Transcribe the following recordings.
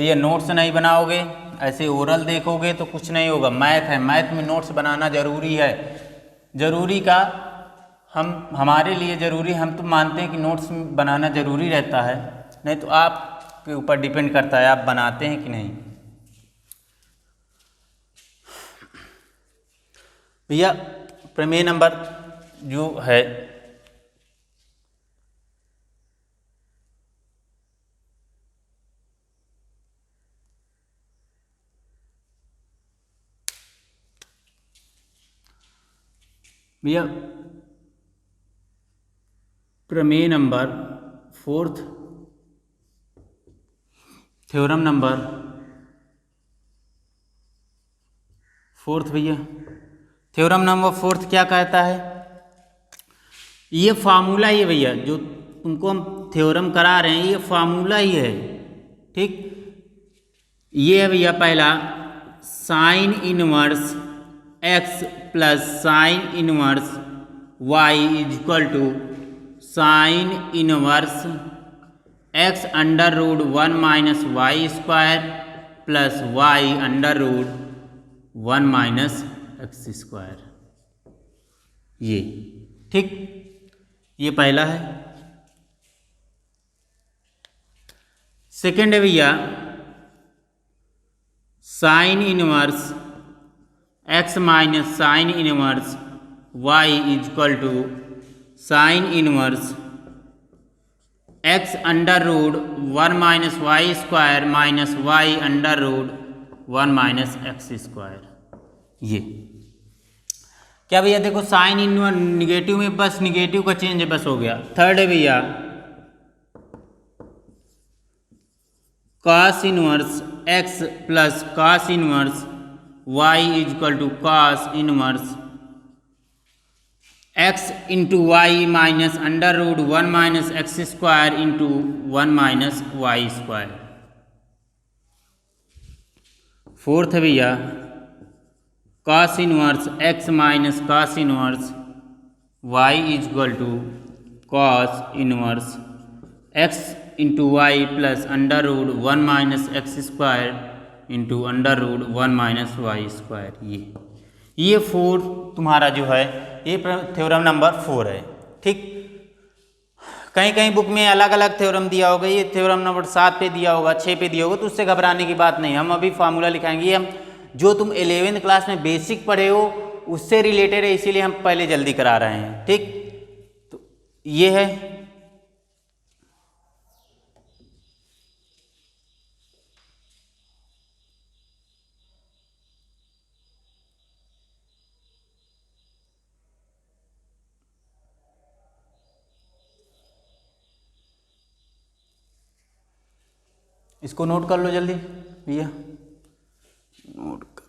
भैया नोट्स नहीं बनाओगे, ऐसे ओरल देखोगे तो कुछ नहीं होगा। मैथ है, मैथ में नोट्स बनाना ज़रूरी है। ज़रूरी का हमारे लिए ज़रूरी, हम तो मानते हैं कि नोट्स बनाना ज़रूरी रहता है, नहीं तो आपके ऊपर डिपेंड करता है आप बनाते हैं कि नहीं। भैया प्रमेय नंबर जो है भैया प्रमेय number fourth, theorem number fourth भैया, थ्योरम नंबर फोर्थ क्या कहता है, ये फार्मूला ही है भैया, जो तुमको हम थ्योरम करा रहे हैं ये फार्मूला ही है, ठीक। ये है भैया पहला, sine inverse x plus sine inverse y is equal to sine inverse x under root 1 minus Y square plus Y under root 1 minus x square, ये ठीक, ये पहला है। सेकेंड है भैया sine inverse x minus sine inverse y is equal to sine inverse x under root 1 minus Y square minus y under root 1 minus x square, ये क्या भैया देखो साइन इनवर्स निगेटिव में बस निगेटिव का चेंज है, बस हो गया। थर्ड है भैया cos inverse x plus cos inverse y is equal to cos inverse x into y minus under root 1 minus x square into 1 minus Y square. Fourth है भैया cos inverse x minus cos inverse y is equal to cos inverse x into y plus under root 1 minus x square into under root 1 minus Y square. ये four तुम्हारा जो है ये theorem number 4 है, ठीक। कहीं कहीं बुक में अलग अलग थ्योरम दिया होगा, ये थ्योरम नंबर 7 पे दिया होगा, 6 पे दिया होगा, तो उससे घबराने की बात नहीं। हम अभी फार्मूला लिखाएंगे, हम जो तुम 11वीं क्लास में बेसिक पढ़े हो उससे रिलेटेड है, इसीलिए हम पहले जल्दी करा रहे हैं, ठीक। तो ये है इसको नोट कर लो जल्दी भैया, नोट कर लो।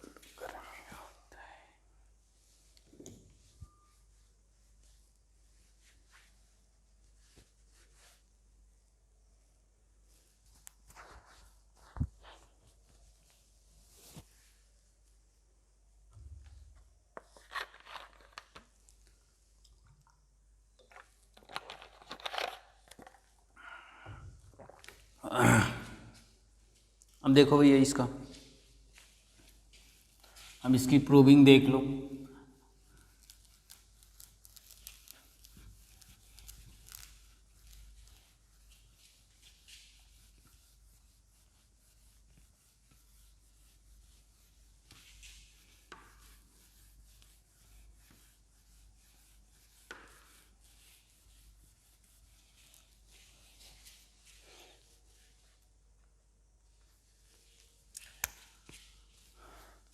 अब देखो भैया इसका, अब इसकी प्रूविंग देख लो।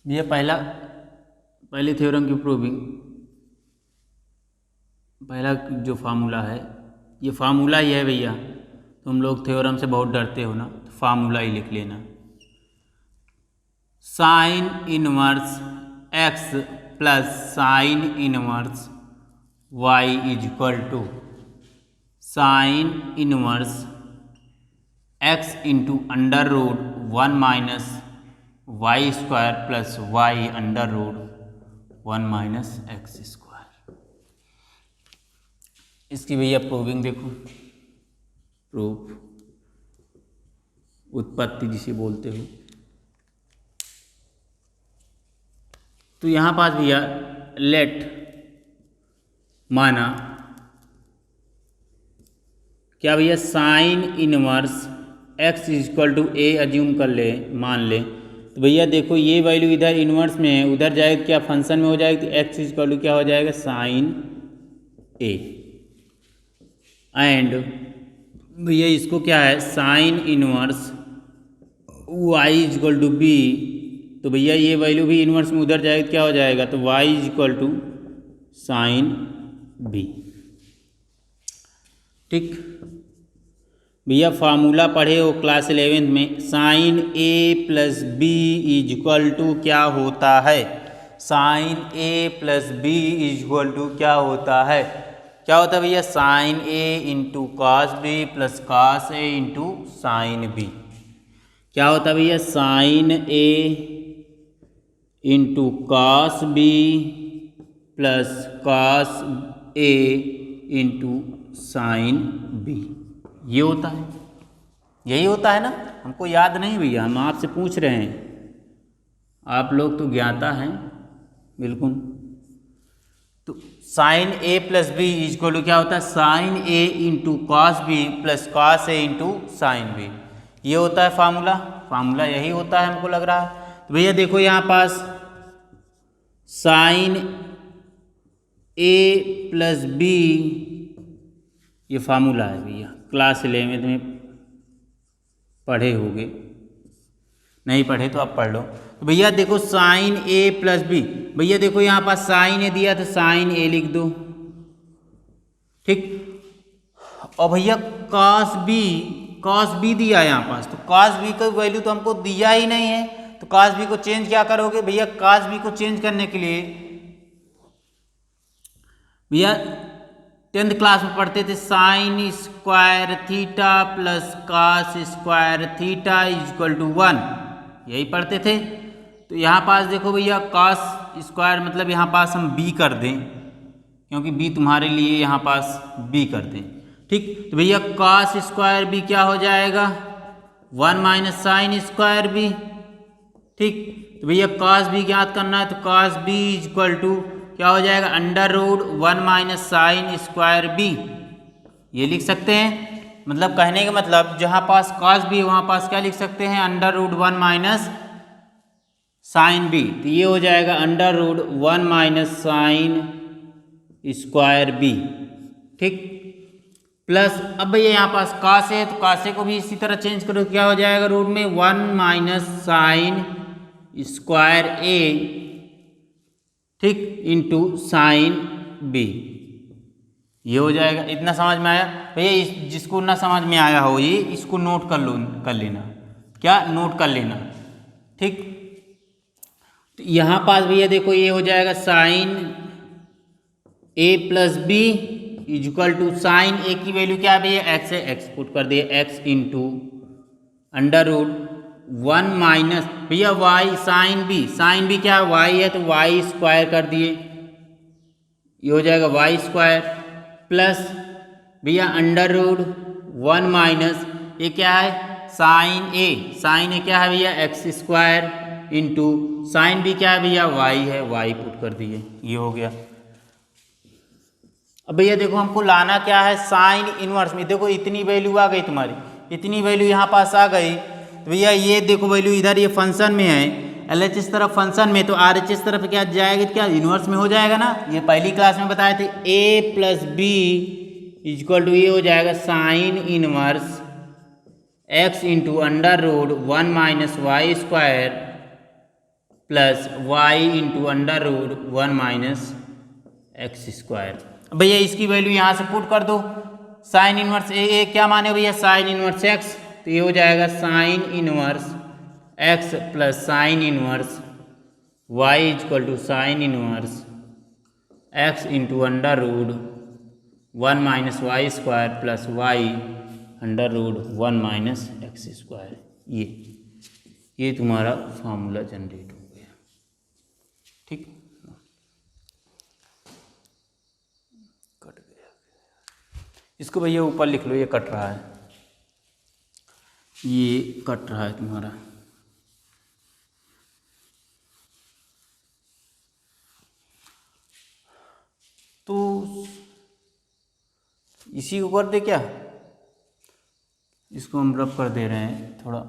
ये पहले थ्योरम की प्रूविंग, पहला जो फार्मूला है ये फार्मूला ही है भैया। तुम लोग थ्योरम से बहुत डरते हो ना, तो फार्मूला ही लिख लेना। Sine inverse x plus sine inverse y is equal to sine inverse x into under root 1 minus Y square plus Y under root 1 minus x square. इसकी भैया प्रूविंग देखो, प्रूफ उत्पत्ति जिसे बोलते हो। तो यहाँ पास भैया लेट माना क्या भैया sine inverse x equal to A assume कर ले, मान ले। तो भैया देखो ये वैल्यू इधर इनवर्स में है, उधर जाएगी क्या फंक्शन में हो जाएगी, तो एक्स इक्वल टू क्या हो जाएगा साइन ए। एंड भैया इसको क्या है sine inverse Y equal to B, तो भैया ये वैल्यू भी इनवर्स में उधर जाएगी क्या हो जाएगा, तो Y equal to sine B. ठीक भैया फार्मूला पढ़े हो क्लास 11 में, sine A plus B is equal to क्या होता है, sine A plus B is equal to क्या होता है, क्या होता है भैया sine A into cos B plus cos A into sine B. क्या होता है भैया sine A into cos B plus cos A into sine B. ये होता है, यही होता है ना, हमको याद नहीं भैया, हम आपसे पूछ रहे हैं, आप लोग तो ज्ञाता हैं बिल्कुल। तो sine A plus B equal to क्या होता है sine A into cos B plus cos A into sine B. ये होता है फार्मूला, फार्मूला यही होता है हमको लग रहा है। तो भैया देखो यहाँ पास साइन ए प्लस बी ये फार्मूला है भैया, क्लास 11 में पढ़े होगे, नहीं पढ़े तो आप पढ़ लो। तो भैया देखो साइन ए प्लस बी, भैया देखो यहाँ पास साइन ए दिया तो साइन ए लिख दो, ठीक। और भैया कॉस बी दिया यहाँ पास, तो कॉस बी का वैल्यू तो हमको दिया ही नहीं है, तो कॉस बी को चेंज क्या करोगे भैया, कॉस बी को चेंज करने के लिए भैया 10th क्लास में पढ़ते थे sine square theta plus cos square theta equal to 1, यही पढ़ते थे। तो यहाँ पास देखो भैया कॉस स्क्वायर मतलब यहाँ पास हम बी कर दें, क्योंकि बी तुम्हारे लिए यहाँ पास बी कर दें, ठीक। तो भैया कॉस स्क्वायर बी क्या हो जाएगा 1 माइनस साइन स्क्वायर बी, ठीक। तो भैया कॉस बी ज्ञात करना है, तो कॉस बी इक्वल टू क्या हो जाएगा under root 1 minus sine square B, ये लिख सकते हैं। मतलब कहने का मतलब जहाँ पास कॉस बी है वहाँ पास क्या लिख सकते हैं under root 1 minus sine b, तो ये हो जाएगा under root 1 minus sine square b, ठीक। प्लस अब भैया यहाँ पास कॉस है, तो कॉस को भी इसी तरह चेंज करो, क्या हो जाएगा रूट में 1 माइनस साइन स्क्वायर ए, ठीक, इंटू साइन बी, ये हो जाएगा। इतना समझ में आया भैया, जिसको ना समझ में आया हो ये इसको नोट कर लेना, क्या नोट कर लेना, ठीक। तो यहाँ पास भैया देखो ये हो जाएगा sine A plus B equal to sine A की वैल्यू क्या है भैया एक्स है, एक्स पुट कर दिए x into under root 1 minus भैया वाई साइन बी क्या है वाई है, तो वाई स्क्वायर कर दिए, ये हो जाएगा वाई स्क्वायर प्लस भैया अंडर रूट 1 माइनस ये क्या है साइन ए क्या है भैया x square into sine B क्या है भैया वाई है, वाई पुट कर दिए, ये हो गया। अब भैया देखो हमको लाना क्या है साइन इनवर्स में, देखो इतनी वैल्यू आ गई तुम्हारी, इतनी वैल्यू यहाँ पास आ गई, तो भैया ये देखो वैल्यू इधर ये फंक्शन में है, LHS तरफ फंक्शन में, तो RHS तरफ क्या जाएगा, क्या इनवर्स में हो जाएगा ना, ये पहली क्लास में बताए थे a plus B equal to ये हो जाएगा sine inverse x into under root 1 minus Y square plus Y into under root 1 minus x square. भैया इसकी वैल्यू यहाँ से पुट कर दो, साइन इनवर्स ए क्या माने भैया साइन इनवर्स एक्स, तो ये हो जाएगा sine inverse x plus sine inverse Y equal to sine inverse x into under root 1 minus Y square plus Y under root 1 minus x square. ये तुम्हारा फार्मूला जनरेट हो गया, ठीक। इसको भैया ऊपर लिख लो, ये कट रहा है। ये कट रहा है तुम्हारा। तो इसी को कर दे क्या, इसको हम रब कर दे रहे हैं थोड़ा,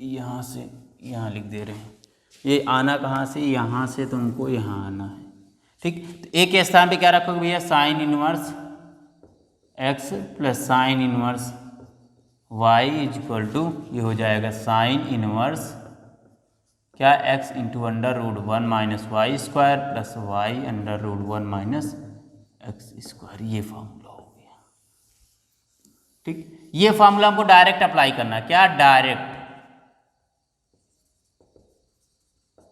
यहाँ से यहाँ लिख दे रहे हैं। ये आना कहाँ से, यहाँ से तुमको यहाँ आना है, ठीक। तो एक के स्थान पे क्या रखोगे भैया, sine inverse x plus sine inverse y is equal to, ये हो जाएगा साइन इनवर्स क्या, x into under root 1 minus Y square plus Y under root 1 minus x square. ये फॉर्मूला हो गया, ठीक। ये फॉर्मूला हमको डायरेक्ट अप्लाई करना है, क्या,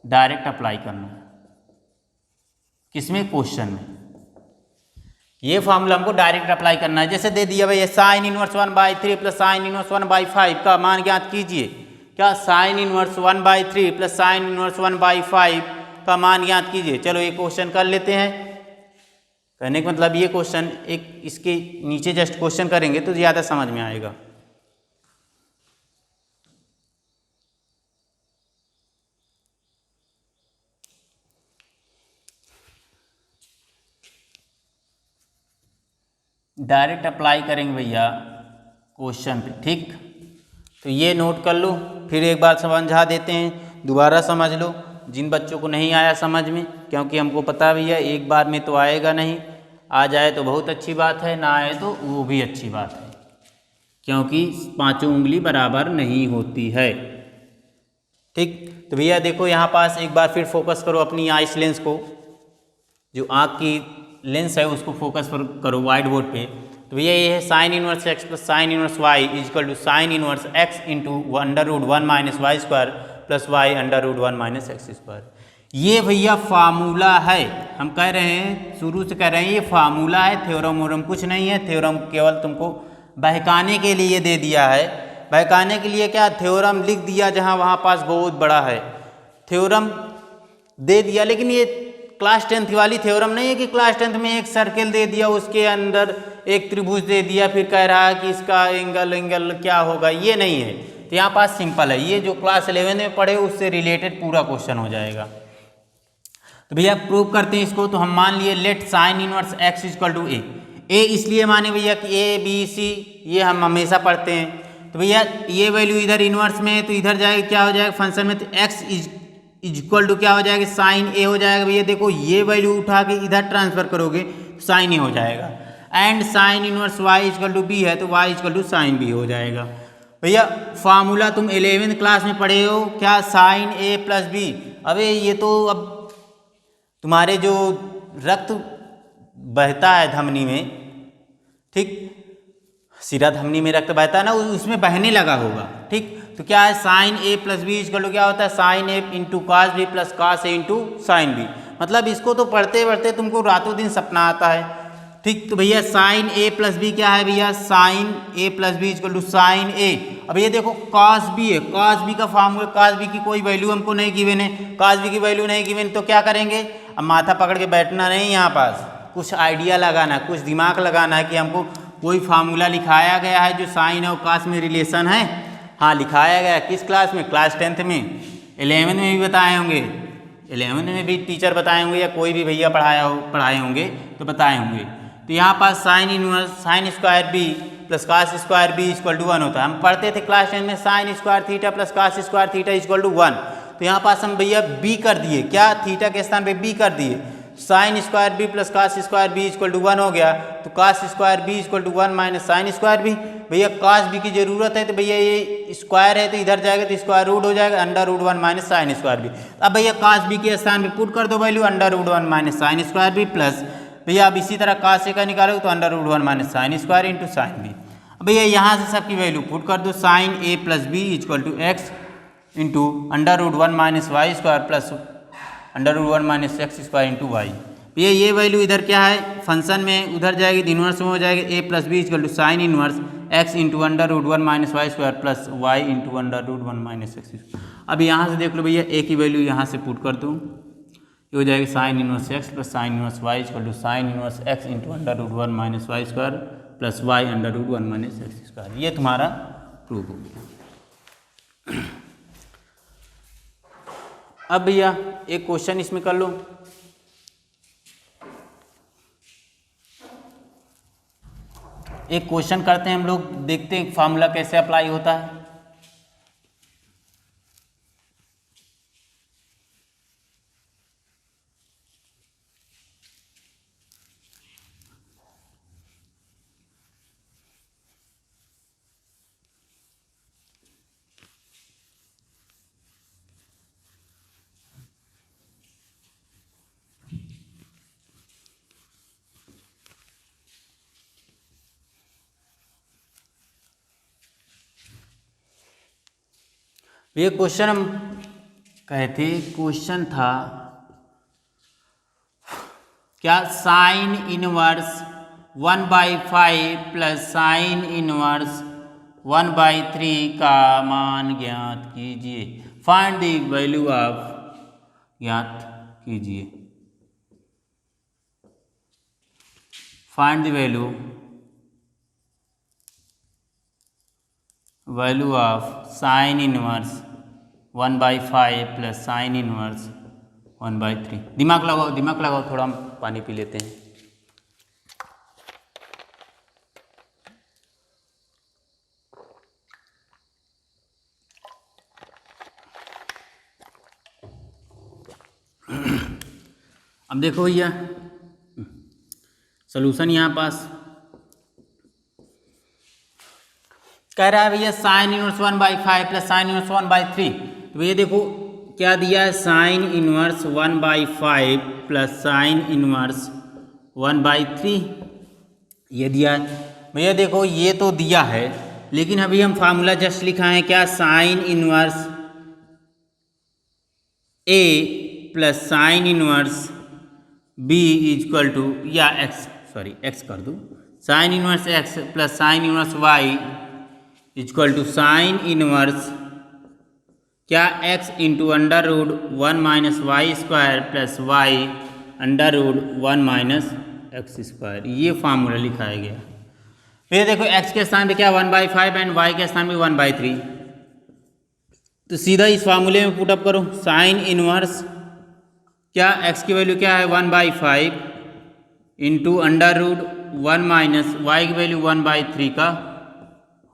डायरेक्ट अप्लाई करना है, किसमें, क्वेश्चन में। ये फॉर्मूला हमको डायरेक्ट अप्लाई करना है। जैसे दे दिया भाई sign inverse 1/3 plus sine inverse 1/5 का मान ज्ञात कीजिए, क्या, sine inverse 1/3 plus sine inverse 1/5 का मान ज्ञात कीजिए। चलो ये क्वेश्चन कर लेते हैं। कहने का मतलब ये क्वेश्चन एक इसके नीचे जस्ट क्वेश्चन करेंगे तो ज़्यादा समझ में आएगा। डायरेक्ट अप्लाई करेंगे भैया क्वेश्चन पे, ठीक। तो ये नोट कर लो, फिर एक बार समझा देते हैं, दोबारा समझ लो जिन बच्चों को नहीं आया समझ में, क्योंकि हमको पता भैया एक बार में तो आएगा नहीं, आ जाए तो बहुत अच्छी बात है, ना आए तो वो भी अच्छी बात है, क्योंकि पांचों उंगली बराबर नहीं होती है, ठीक। तो भैया देखो यहाँ पास एक बार फिर फोकस करो अपनी आइस लेंस को, जो आँख की लेंस है उसको फोकस करो वाइट बोर्ड पे। तो भैया ये है sine inverse x plus sine inverse y is equal to sine inverse x into under root 1 minus Y square plus Y under root 1 minus x square. ये भैया फार्मूला है, हम कह रहे हैं शुरू से कह रहे हैं ये फार्मूला है, थ्योरम वोरम कुछ नहीं है। थ्योरम केवल तुमको बहकाने के लिए दे दिया है, बहकाने के लिए क्या, थ्योरम लिख दिया जहाँ वहाँ पास बहुत बड़ा है, थ्योरम दे दिया। लेकिन ये क्लास 10th वाली थ्योरम नहीं है कि क्लास 10th में एक सर्कल दे दिया, उसके अंदर एक त्रिभुज दे दिया, फिर कह रहा है कि इसका एंगल क्या होगा, ये नहीं है। तो यहाँ पास सिंपल है, ये जो क्लास 11 में पढ़े उससे रिलेटेड पूरा क्वेश्चन हो जाएगा। तो भैया प्रूव करते हैं इसको। तो हम मान लिए let sine inverse x equal to A इसलिए माने भैया कि ए बी सी ये हम हमेशा पढ़ते हैं। तो भैया ये वैल्यू इधर इनवर्स में है तो इधर जाएगा, क्या हो जाएगा फंक्शन में, तो x इज इक्वल टू क्या हो जाएगा, साइन ए हो जाएगा। भैया देखो ये वैल्यू उठा के इधर ट्रांसफर करोगे तो साइन ए हो जाएगा। And sine inverse y equal to b है तो y equal to sine b हो जाएगा। भैया फार्मूला तुम 11th क्लास में पढ़े हो, क्या, साइन ए प्लस बी। अबे ये तो अब तुम्हारे जो रक्त बहता है धमनी में, ठीक, सिरा धमनी में रक्त बहता है ना, उसमें बहने लगा होगा, ठीक। तो क्या है, sine A plus B equal to क्या होता है, sine A into cos B plus cos A into sine B. मतलब इसको तो पढ़ते पढ़ते तुमको रातों दिन सपना आता है, ठीक। तो भैया साइन ए प्लस बी क्या है भैया, sine A plus B equal to sine A. अब ये देखो कास बी है, कास बी का फॉर्मूला, कास बी की कोई वैल्यू हमको नहीं गिवन है, कास बी की वैल्यू नहीं गिवन, तो क्या करेंगे, अब माथा पकड़ के बैठना नहीं, यहाँ पास कुछ आइडिया लगाना, कुछ दिमाग लगाना है कि हमको कोई फार्मूला लिखाया गया है जो साइन और कास में रिलेशन है। हाँ लिखाया गया, किस क्लास में, क्लास 10th में, 11 में भी बताए होंगे, 11 में भी टीचर बताए होंगे या कोई भी भैया पढ़ाए होंगे तो बताए होंगे। तो यहाँ पास sine inverse sine square B plus cos square B equal to 1 होता है। हम पढ़ते थे क्लास 10 में sine square theta plus cos square theta equal to 1। तो यहाँ पास हम भैया बी कर दिए, क्या, थीटा के स्थान पे बी कर दिए, sine square B plus cos square B equal to 1 हो गया। तो cos square B equal to 1 minus sine square b. भैया कास बी की जरूरत है तो भैया ये स्क्वायर है तो इधर जाएगा तो स्क्वायर रूट हो जाएगा, under root 1 minus sine square b. अब भैया कास बी के स्थान पे पुट कर दो value under root 1 minus sine square B plus भैया अब इसी तरह कास ए का निकालोगे तो under root 1 minus sine square into sine b. अब भैया यहाँ से सबकी वैल्यू पुट कर दो, sine A plus B equal to x into under root 1 minus Y square plus under root 1 minus x square into y. भैया ये value इधर क्या है फंक्शन में, उधर जाएगी इनवर्स में हो जाएगा A plus B equal to sine inverse x into under root 1 minus Y square plus Y into under root 1 minus x square. अब यहाँ से देख लो भैया ए की वैल्यू यहाँ से पुट कर दो, ये हो जाएगी sine inverse x plus sine inverse Y equal to sine inverse x into under root 1 minus Y square plus Y under root 1 minus x square. ये तुम्हारा प्रूफ हो गया। अब भैया एक क्वेश्चन इसमें कर लो। एक क्वेश्चन करते हैं हम लोग, देखते हैं फार्मूला कैसे अप्लाई होता है। ये क्वेश्चन हम कहे थे, क्वेश्चन था क्या, sine inverse 1/5 plus sine inverse 1/3 का मान ज्ञात कीजिए। फाइंड द वैल्यू ऑफ, ज्ञात कीजिए, find the value of sine inverse 1/5 plus sine inverse 1/3। दिमाग लगाओ, दिमाग लगाओ, थोड़ा हम पानी पी लेते हैं। अब देखो भैया सॉल्यूशन यहाँ पास कह रहा है भैया sine inverse 1/5 plus sine inverse 1/3। तो भैया देखो क्या दिया है, sine inverse 1/5 plus sine inverse 1/3 ये दिया है। भैया देखो ये तो दिया है, लेकिन अभी हम फार्मूला जस्ट लिखा है क्या, sine inverse A plus sine inverse B equal to, या एक्स, सॉरी एक्स कर दूँ, sine inverse x plus sine inverse Y equal to sine inverse क्या, X into under root 1 minus Y square plus Y under root 1 minus x square. ये formula लिखाया गया। फिर देखो x के स्थान पे क्या 1/5 एंड वाई के स्थान पे 1/3। तो सीधा इस फार्मूले में पुटअप करो, साइन इनवर्स क्या, एक्स की वैल्यू क्या है 1/5 into under root 1 minus y की वैल्यू 1/3 का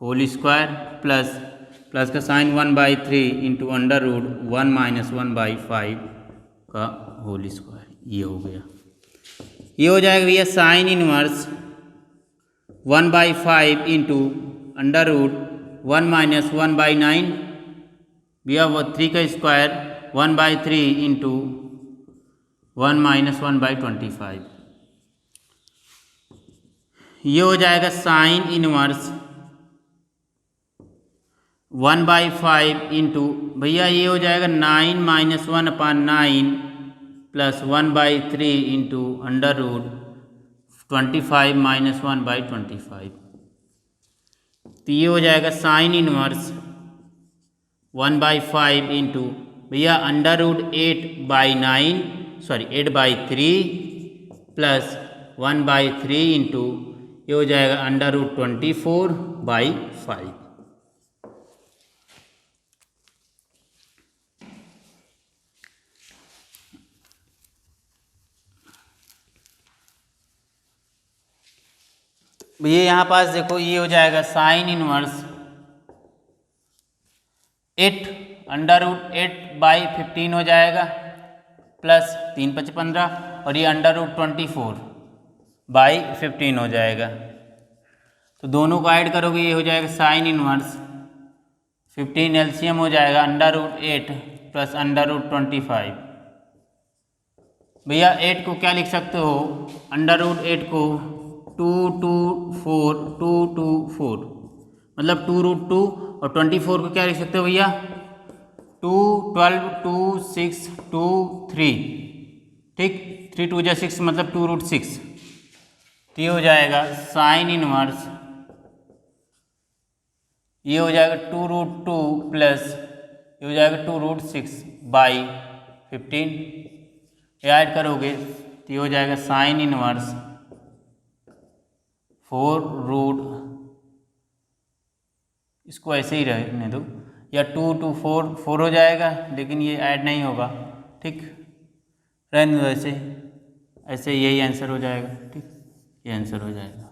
होल स्क्वायर प्लस का sine 1/3 into under root 1 minus 1/5 का होल स्क्वायर। ये हो गया, ये हो जाएगा भैया sine inverse 1/5 into under root 1 minus 1/9 भैया वो 3 का स्क्वायर 1/3 इंटू 1 माइनस 1/25। ये हो जाएगा साइन इनवर्स 1/5 इंटू भैया ये हो जाएगा 9 minus 1/9 plus 1/3 into under root 25 minus 1/25। तो ये हो जाएगा साइन इनवर्स 1/5 इंटू भैया अंडर रूट 8/3 प्लस 1/3 इंटू ये हो जाएगा अंडर रूट 24/5। ये यहाँ पास देखो ये हो जाएगा साइन इनवर्स 8 अंडर रूट 8/15 हो जाएगा प्लस 3 5 15 और ये अंडर रूट 24/15 हो जाएगा। तो दोनों को ऐड करोगे ये हो जाएगा साइन इनवर्स 15 एलसीएम हो जाएगा under root 8 plus under root 25। भैया 8 को क्या लिख सकते हो, अंडर रूट 8 को 2 2 4 मतलब 2√2 और 24 को क्या लिख सकते हो भैया 2 12 2 6 2 3, ठीक, 3 2 6 मतलब 2√6। तो ये हो जाएगा साइन इनवर्स, ये हो जाएगा 2√2 प्लस ये हो जाएगा 2√6/15। ऐड करोगे तो ये हो जाएगा साइन इनवर्स 4 रूट, इसको ऐसे ही रहने दो, या 2 2 4 4 हो जाएगा, लेकिन ये ऐड नहीं होगा। ठीक, रहने दो ऐसे, ऐसे यही आंसर हो जाएगा। ठीक, ये आंसर हो जाएगा।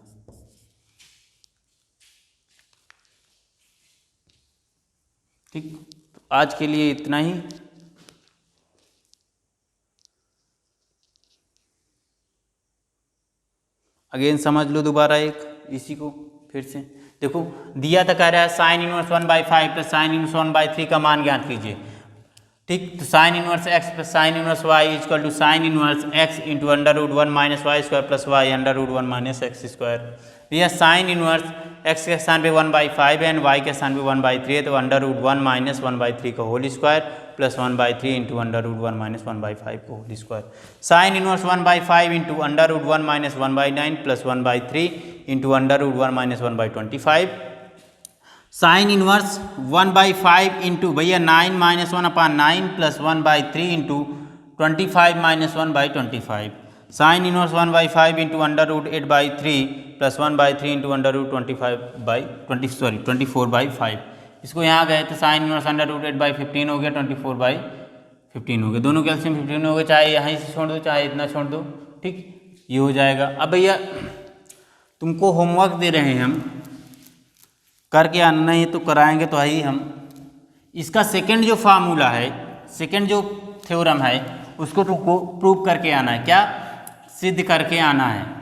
ठीक, तो आज के लिए इतना ही। अगेन समझ लो दोबारा एक इसी को फिर से देखो, दिया था कह रहा है sine inverse 1/5 plus sine inverse 1/3 का मान ज्ञात कीजिए। ठीक, तो sine inverse x plus sine inverse Y equal to sine inverse x into √1 minus Y square plus y √1 minus x square. भैया साइन इनवर्स एक्स के स्थान पे 1/5 है एंड वाई के स्थान पे 1/3 है, तो √1 माइनस 1/3 का whole square plus 1/3 into √1 minus 1/5 का whole square. Sine inverse 1/5 into √1 minus 1/9 plus 1/3 into √1 minus 1/25। Sine inverse 1/5 into भैया 9 minus 1/9 plus 1/3 into 25 minus 1/25। Sine inverse 1/5 into √8/3 plus 1/3 into √24/5। इसको यहाँ गए तो साइन इनवर्स √8/15 हो गया, 24/15 हो गया। दोनों कैल्शियम 15 हो गए, चाहे यहाँ से छोड़ दो चाहे इतना छोड़ दो। ठीक, ये हो जाएगा। अब भैया तुमको होमवर्क दे रहे हैं हम, करके आना नहीं तो कराएंगे तो ही हम। इसका सेकंड जो फार्मूला है, सेकंड जो थ्योरम है, उसको तुमको प्रूव करके आना है। क्या सिद्ध करके आना है।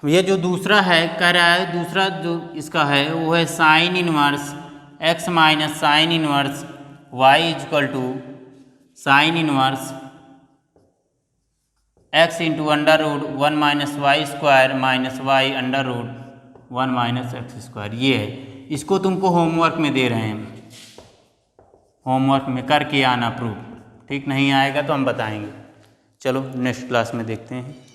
ये जो दूसरा है कह रहा है, दूसरा जो इसका है वो है sine inverse x minus sine inverse Y equal to sine inverse x into √1 minus Y square minus y √1 minus x square. ये है, इसको तुमको होमवर्क में दे रहे हैं, होमवर्क में करके आना प्रूफ। ठीक, नहीं आएगा तो हम बताएंगे। चलो नेक्स्ट क्लास में देखते हैं।